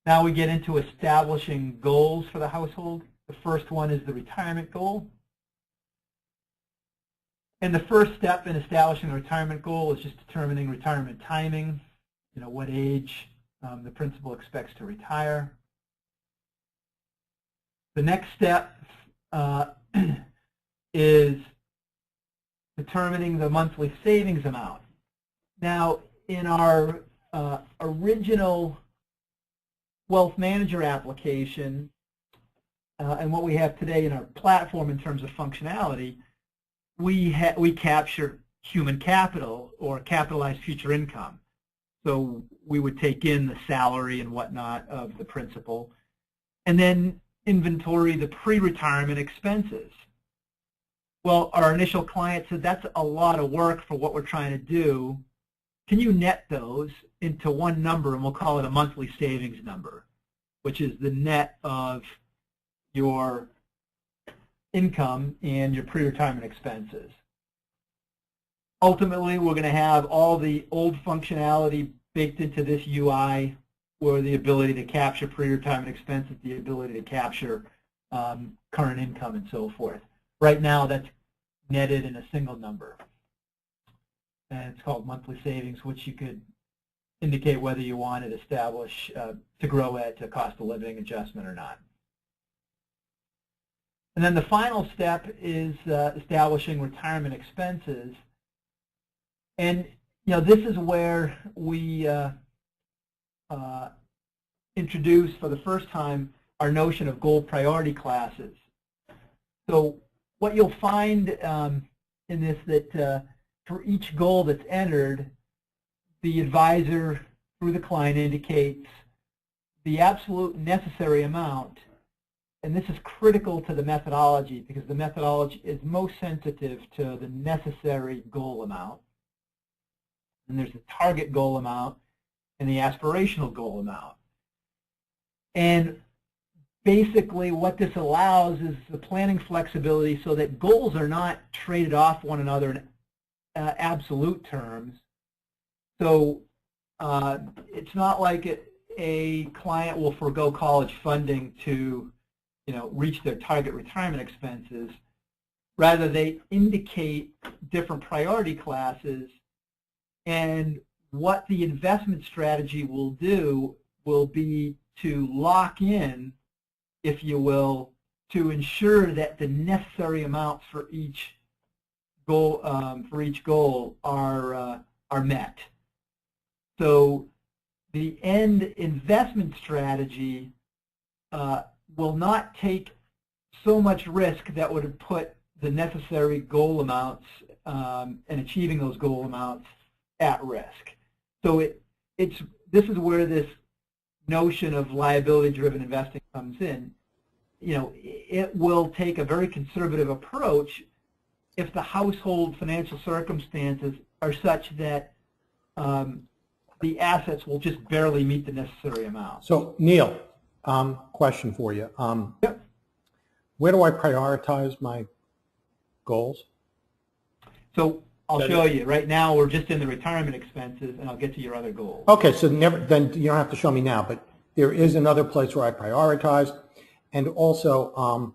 Now we get into establishing goals for the household. The first one is the retirement goal. And the first step in establishing a retirement goal is just determining retirement timing, what age the principal expects to retire. The next step is determining the monthly savings amount. Now, in our original Wealth Manager application and what we have today in our platform in terms of functionality, we capture human capital or capitalized future income. So we would take in the salary and whatnot of the principal and then inventory the pre-retirement expenses. Well, our initial client said that's a lot of work for what we're trying to do. Can you net those into one number, and we'll call it a monthly savings number, which is the net of your income and your pre-retirement expenses. Ultimately, we're going to have all the old functionality baked into this UI, where the ability to capture pre-retirement expenses, the ability to capture current income, and so forth. Right now, that's netted in a single number. And it's called monthly savings, which you could indicate whether you want it established to grow at a cost of living adjustment or not. And then the final step is establishing retirement expenses. And this is where we introduce for the first time our notion of goal priority classes. So what you'll find in this that for each goal that's entered, the advisor through the client indicates the absolute necessary amount. And this is critical to the methodology because the methodology is most sensitive to the necessary goal amount. And there's the target goal amount and the aspirational goal amount. And basically what this allows is the planning flexibility so that goals are not traded off one another in absolute terms. So it's not like a client will forego college funding to reach their target retirement expenses. Rather, they indicate different priority classes, and what the investment strategy will do will be to lock in, if you will, to ensure that the necessary amounts for each goal are met. So the end investment strategy will not take so much risk that would put the necessary goal amounts and achieving those goal amounts at risk. So this is where this notion of liability-driven investing comes in. It will take a very conservative approach if the household financial circumstances are such that the assets will just barely meet the necessary amount. So, Neil, question for you. Yep. Where do I prioritize my goals? So I'll show you. Right now, we're just in the retirement expenses, and I'll get to your other goals. Okay, so then you don't have to show me now, but there is another place where I prioritize, and also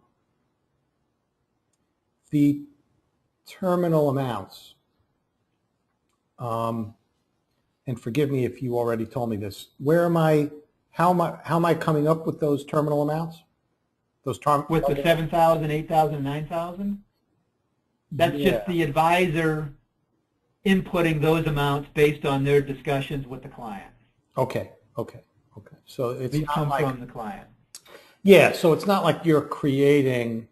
the terminal amounts. And forgive me if you already told me this. Where am I? How am I coming up with those terminal amounts? With the 7,000, 8,000, 9,000? That's just the advisor inputting those amounts based on their discussions with the client. Okay. So it's These not come like, from the client. Yeah, so it's not like you're creating,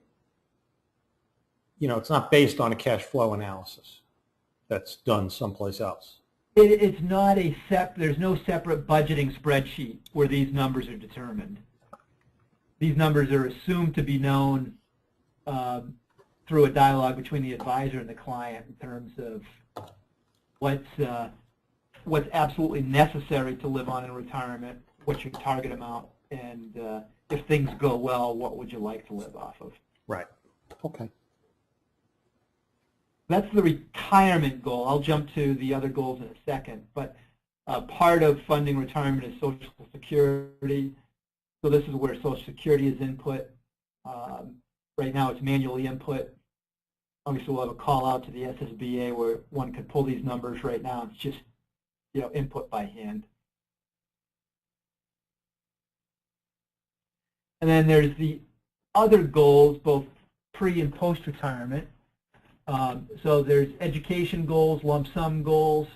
it's not based on a cash flow analysis that's done someplace else. It's not there's no separate budgeting spreadsheet where these numbers are determined. These numbers are assumed to be known through a dialogue between the advisor and the client in terms of what's absolutely necessary to live on in retirement, what's your target amount, and if things go well, what would you like to live off of? Right. Okay. That's the retirement goal. I'll jump to the other goals in a second, but part of funding retirement is Social Security. So this is where Social Security is input. Right now it's manually input. Obviously we'll have a call out to the SSBA where one could pull these numbers. Right now it's just input by hand. And then there's the other goals, both pre and post-retirement. So there's education goals, lump sum goals.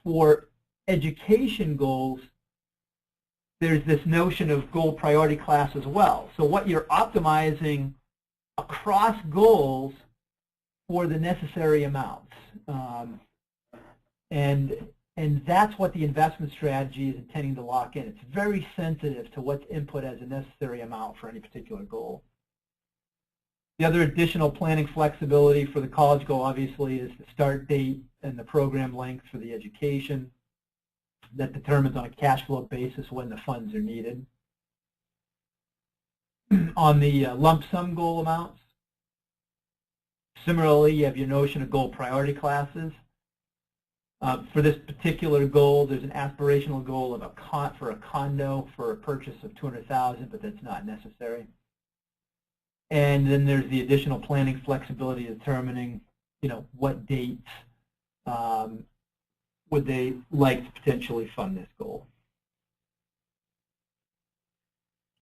For education goals, there's this notion of goal priority class as well. So what you're optimizing across goals for the necessary amounts. And that's what the investment strategy is intending to lock in. It's very sensitive to what's input as a necessary amount for any particular goal. The other additional planning flexibility for the college goal, obviously, is the start date and the program length for the education. That determines on a cash flow basis when the funds are needed. On the lump sum goal amounts, similarly, you have your notion of goal priority classes. For this particular goal, there's an aspirational goal of for a condo for a purchase of $200,000, but that's not necessary. And then there's the additional planning flexibility determining, what dates would they like to potentially fund this goal.